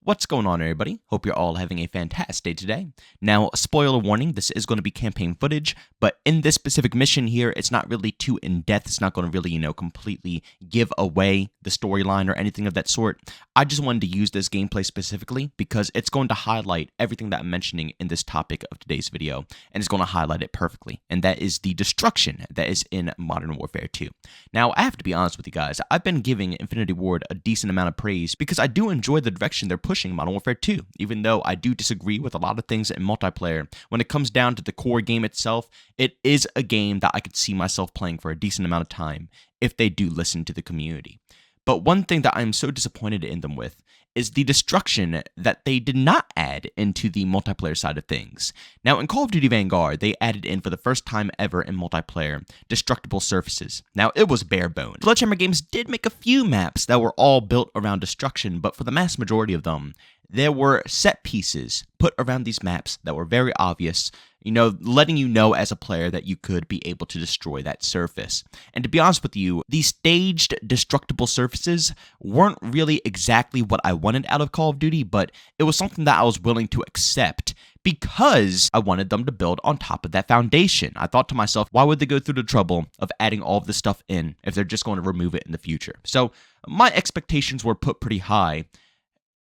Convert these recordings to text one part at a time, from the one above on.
What's going on, everybody? Hope you're all having a fantastic day today. Now, spoiler warning, this is going to be campaign footage, but in this specific mission here, it's not really too in-depth. It's not going to really, completely give away the storyline or anything of that sort. I just wanted to use this gameplay specifically because it's going to highlight everything that I'm mentioning in this topic of today's video, and it's going to highlight it perfectly, and that is the destruction that is in Modern Warfare 2. Now, I have to be honest with you guys, I've been giving Infinity Ward a decent amount of praise because I do enjoy the direction they're pushing Modern Warfare 2, even though I do disagree with a lot of things in multiplayer. When it comes down to the core game itself, it is a game that I could see myself playing for a decent amount of time if they do listen to the community. But one thing that I'm so disappointed in them with is the destruction that they did not add into the multiplayer side of things. Now, in Call of Duty Vanguard, they added in for the first time ever in multiplayer, destructible surfaces. Now, it was bare bones. Sledgehammer Games did make a few maps that were all built around destruction, but for the mass majority of them, there were set pieces put around these maps that were very obvious, letting you know as a player that you could be able to destroy that surface. And to be honest with you, these staged destructible surfaces weren't really exactly what I wanted out of Call of Duty, but it was something that I was willing to accept because I wanted them to build on top of that foundation. I thought to myself, why would they go through the trouble of adding all of this stuff in if they're just going to remove it in the future? So my expectations were put pretty high.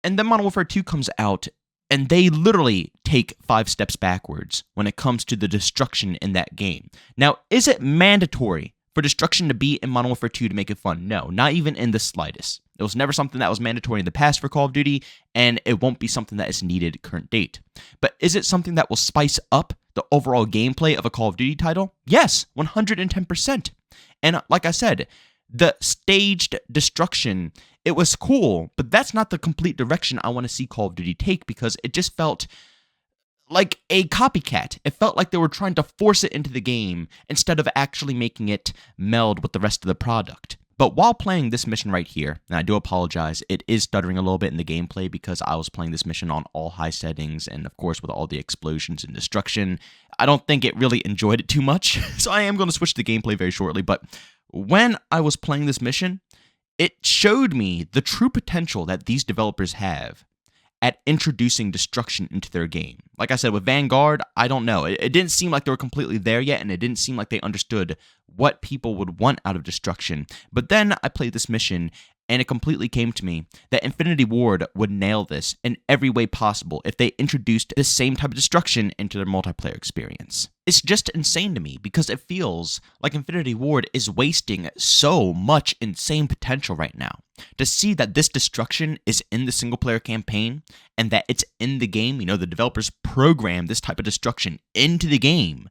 And then Modern Warfare 2 comes out, and they literally take 5 steps backwards when it comes to the destruction in that game. Now, is it mandatory for destruction to be in Modern Warfare 2 to make it fun? No, not even in the slightest. It was never something that was mandatory in the past for Call of Duty, and it won't be something that is needed current date. But is it something that will spice up the overall gameplay of a Call of Duty title? Yes, 110%. And like I said, the staged destruction, it was cool, but that's not the complete direction I want to see Call of Duty take because it just felt like a copycat. It felt like they were trying to force it into the game instead of actually making it meld with the rest of the product. But while playing this mission right here, and I do apologize, it is stuttering a little bit in the gameplay because I was playing this mission on all high settings and of course with all the explosions and destruction, I don't think it really enjoyed it too much, so I am going to switch the gameplay very shortly, but when I was playing this mission, it showed me the true potential that these developers have at introducing destruction into their game. Like I said, with Vanguard, I don't know. It didn't seem like they were completely there yet, and it didn't seem like they understood what people would want out of destruction. But then I played this mission, and it completely came to me that Infinity Ward would nail this in every way possible if they introduced this same type of destruction into their multiplayer experience. It's just insane to me because it feels like Infinity Ward is wasting so much insane potential right now. To see that this destruction is in the single-player campaign and that it's in the game, the developers programmed this type of destruction into the game,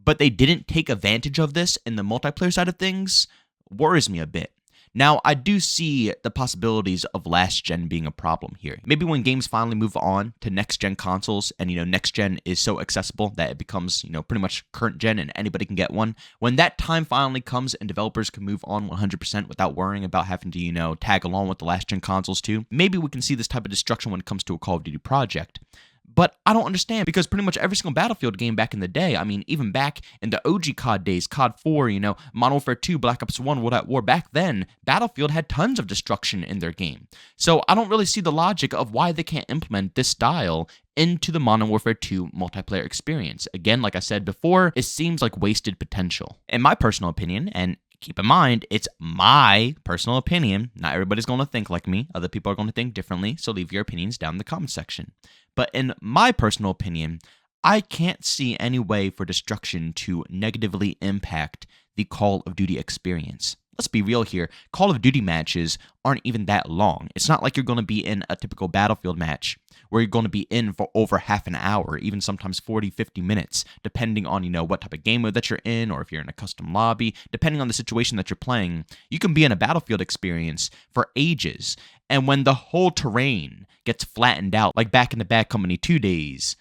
but they didn't take advantage of this in the multiplayer side of things, worries me a bit. Now, I do see the possibilities of last gen being a problem here. Maybe when games finally move on to next gen consoles and, next gen is so accessible that it becomes, pretty much current gen and anybody can get one. When that time finally comes and developers can move on 100% without worrying about having to, tag along with the last gen consoles too, maybe we can see this type of destruction when it comes to a Call of Duty project. But I don't understand because pretty much every single Battlefield game back in the day, even back in the OG COD days, COD 4, Modern Warfare 2, Black Ops 1, World at War, back then, Battlefield had tons of destruction in their game. So I don't really see the logic of why they can't implement this style into the Modern Warfare 2 multiplayer experience. Again, like I said before, it seems like wasted potential. In my personal opinion, and keep in mind, it's my personal opinion. Not everybody's going to think like me. Other people are going to think differently, so leave your opinions down in the comment section. But in my personal opinion, I can't see any way for destruction to negatively impact the Call of Duty experience. Let's be real here. Call of Duty matches aren't even that long. It's not like you're going to be in a typical Battlefield match where you're going to be in for over half an hour, even sometimes 40, 50 minutes, depending on, what type of game mode that you're in or if you're in a custom lobby, depending on the situation that you're playing. You can be in a Battlefield experience for ages. And when the whole terrain gets flattened out, like back in the Bad Company 2 days,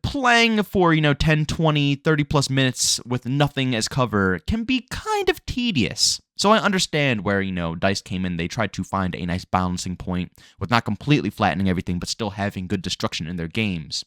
playing for, 10, 20, 30 plus minutes with nothing as cover can be kind of tedious. So I understand where, DICE came in. They tried to find a nice balancing point with not completely flattening everything, but still having good destruction in their games.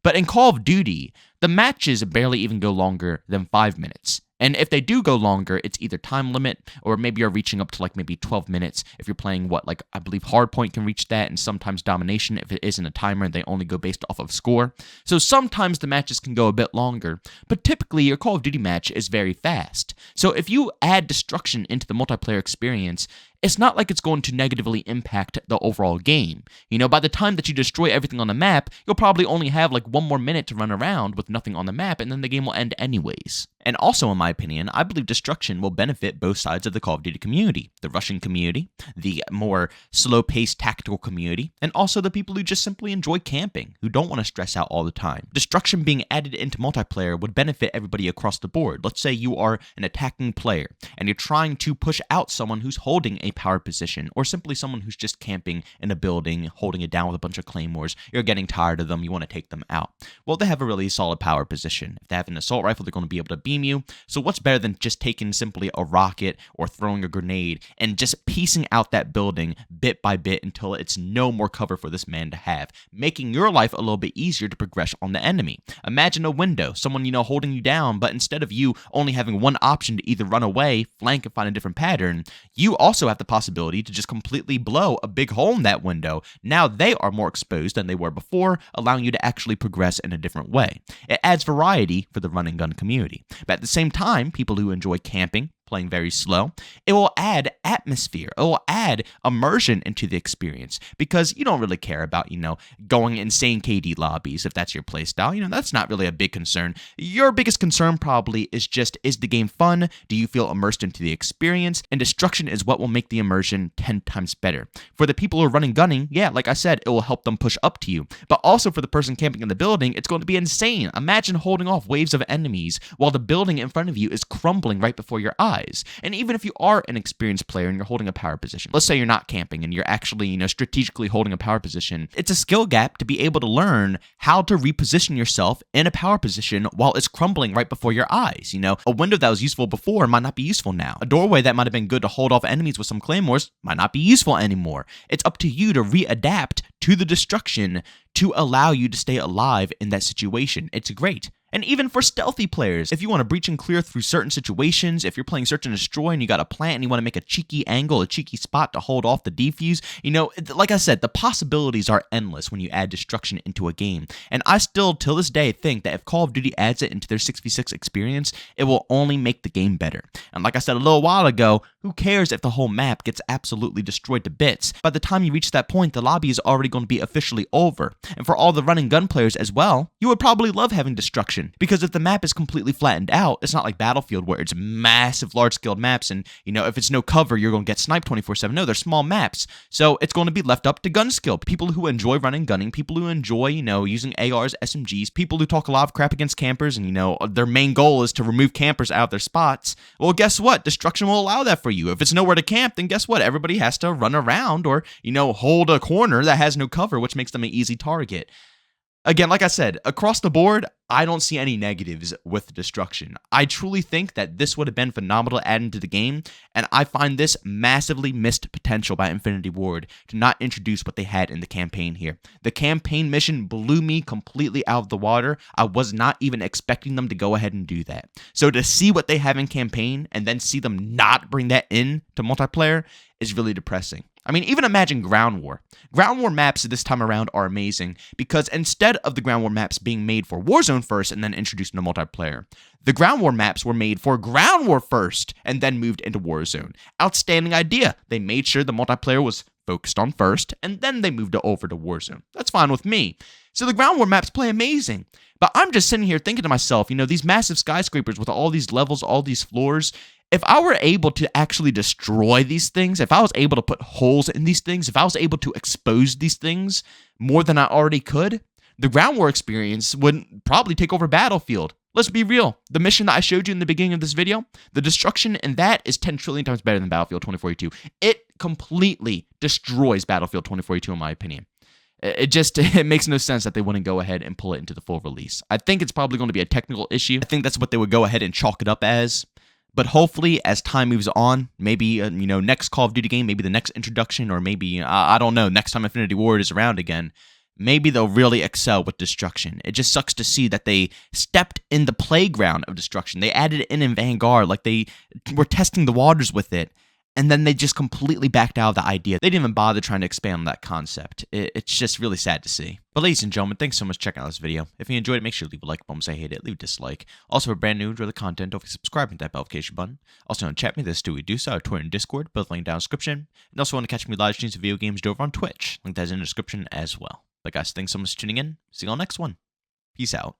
But in Call of Duty, the matches barely even go longer than 5 minutes. And if they do go longer, it's either time limit or maybe you're reaching up to like maybe 12 minutes if you're playing like I believe Hardpoint can reach that, and sometimes Domination if it isn't a timer and they only go based off of score. So sometimes the matches can go a bit longer, but typically your Call of Duty match is very fast. So if you add destruction into the multiplayer experience, it's not like it's going to negatively impact the overall game. By the time that you destroy everything on the map, you'll probably only have like 1 more minute to run around with nothing on the map, and then the game will end anyways. And also, in my opinion, I believe destruction will benefit both sides of the Call of Duty community. The Russian community, the more slow-paced tactical community, and also the people who just simply enjoy camping, who don't want to stress out all the time. Destruction being added into multiplayer would benefit everybody across the board. Let's say you are an attacking player, and you're trying to push out someone who's holding a power position, or simply someone who's just camping in a building, holding it down with a bunch of claymores. You're getting tired of them, you want to take them out. Well, they have a really solid power position. If they have an assault rifle, they're going to be able to beam you. So what's better than just taking simply a rocket or throwing a grenade and just piecing out that building bit by bit until it's no more cover for this man to have, making your life a little bit easier to progress on the enemy. Imagine a window, someone, holding you down, but instead of you only having one option to either run away, flank, and find a different pattern, you also have the possibility to just completely blow a big hole in that window. Now they are more exposed than they were before, allowing you to actually progress in a different way. It adds variety for the run and gun community. But at the same time, people who enjoy camping, playing very slow, it will add atmosphere. It will add immersion into the experience, because you don't really care about, going insane KD lobbies if that's your playstyle. That's not really a big concern. Your biggest concern probably is just, is the game fun? Do you feel immersed into the experience? And destruction is what will make the immersion 10 times better. For the people who are running gunning, yeah, like I said, it will help them push up to you. But also for the person camping in the building, it's going to be insane. Imagine holding off waves of enemies while the building in front of you is crumbling right before your eyes. And even if you are an experienced player and you're holding a power position, let's say you're not camping and you're actually, strategically holding a power position, it's a skill gap to be able to learn how to reposition yourself in a power position while it's crumbling right before your eyes. A window that was useful before might not be useful now. A doorway that might have been good to hold off enemies with some claymores might not be useful anymore. It's up to you to readapt to the destruction to allow you to stay alive in that situation. It's great. And even for stealthy players, if you want to breach and clear through certain situations, if you're playing Search and Destroy and you got a plant and you want to make a cheeky angle, a cheeky spot to hold off the defuse, like I said, the possibilities are endless when you add destruction into a game. And I still, till this day, think that if Call of Duty adds it into their 6v6 experience, it will only make the game better. And like I said a little while ago, who cares if the whole map gets absolutely destroyed to bits? By the time you reach that point, the lobby is already going to be officially over. And for all the run and gun players as well, you would probably love having destruction. Because if the map is completely flattened out, it's not like Battlefield where it's massive, large-scaled maps, and, if it's no cover, you're going to get sniped 24/7. No, they're small maps. So it's going to be left up to gun skill. People who enjoy running gunning, people who enjoy, using ARs, SMGs, people who talk a lot of crap against campers, and, their main goal is to remove campers out of their spots. Well, guess what? Destruction will allow that for you. If it's nowhere to camp, then guess what? Everybody has to run around or, hold a corner that has no cover, which makes them an easy target. Again, like I said, across the board, I don't see any negatives with destruction. I truly think that this would have been phenomenal to add into the game, and I find this massively missed potential by Infinity Ward to not introduce what they had in the campaign here. The campaign mission blew me completely out of the water. I was not even expecting them to go ahead and do that. So to see what they have in campaign and then see them not bring that in to multiplayer is really depressing. I mean, even imagine Ground War. Ground War maps this time around are amazing because instead of the Ground War maps being made for Warzone first and then introduced into multiplayer, the Ground War maps were made for Ground War first and then moved into Warzone. Outstanding idea. They made sure the multiplayer was focused on first and then they moved it over to Warzone. That's fine with me. So the Ground War maps play amazing. But I'm just sitting here thinking to myself, these massive skyscrapers with all these levels, all these floors, if I were able to actually destroy these things, if I was able to put holes in these things, if I was able to expose these things more than I already could, the Ground War experience would probably take over Battlefield. Let's be real. The mission that I showed you in the beginning of this video, the destruction in that is 10 trillion times better than Battlefield 2042. It completely destroys Battlefield 2042 in my opinion. It makes no sense that they wouldn't go ahead and pull it into the full release. I think it's probably going to be a technical issue. I think that's what they would go ahead and chalk it up as. But hopefully, as time moves on, maybe, next Call of Duty game, maybe the next introduction, or maybe, I don't know, next time Infinity Ward is around again, maybe they'll really excel with destruction. It just sucks to see that they stepped in the playground of destruction. They added it in Vanguard, like they were testing the waters with it, and then they just completely backed out of the idea. They didn't even bother trying to expand on that concept. It's just really sad to see. But ladies and gentlemen, thanks so much for checking out this video. If you enjoyed it, make sure to leave a like button. Say hate it, leave a dislike. Also, if you're brand new, enjoy the content, don't forget to subscribe and hit that notification button. Also, on chat me, this do we do so, Twitter and Discord, both linked down in the description. And also want to catch me live streams of video games over on Twitch. Link that's in the description as well. But guys, thanks so much for tuning in. See you on the next one. Peace out.